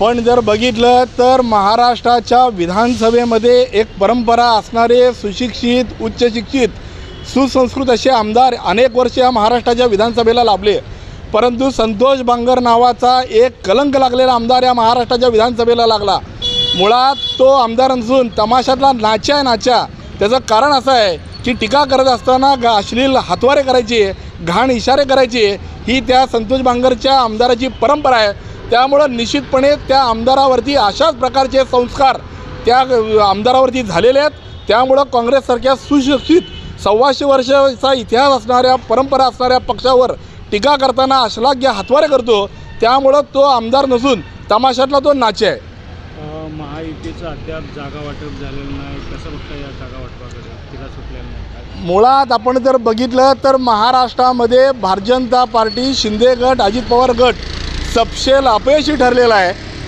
पण जर बघितलं तर महाराष्ट्राच्या विधानसभेमध्ये एक परंपरा असणारे सुशिक्षित उच्च शिक्षित सुसंस्कृत असे आमदार अनेक वर्ष या महाराष्ट्राच्या विधानसभेला लाभले, परंतु संतोष बांगर नावाचा एक कलंक लागलेला आमदार या महाराष्ट्राच्या विधानसभेला लागला। मुळात तो आमदार नसून तमाशातला नाचा आहे नाचा। त्याचं कारण असं आहे की टीका करत असताना अश्लील हातवारे करायची, घाण इशारे करायचे ही त्या संतोष बांगरच्या आमदाराची परंपरा आहे। त्यामुळं निश्चितपणे त्या आमदारावरती अशाच प्रकारचे संस्कार त्या आमदारावरती झालेले आहेत। त्यामुळं काँग्रेससारख्या सुशिक्षित 125 वर्षाचा इतिहास असणाऱ्या परंपरा असणाऱ्या पक्षावर टीका करताना अश्लाघ्य हातवारे करतो। त्यामुळं तो आमदार नसून तमाशातला तो नाचे आहे। महायुतीचं अद्याप जागा वाटप झालेलं नाही, कसं बघता या जागा वाटपाकडे? तिला सुटलेलं नाही। मुळात आपण जर बघितलं तर महाराष्ट्रामध्ये भारतीय जनता पार्टी, शिंदे गट, अजित पवार गट सपशेल अपयशी ठरलेला आहे।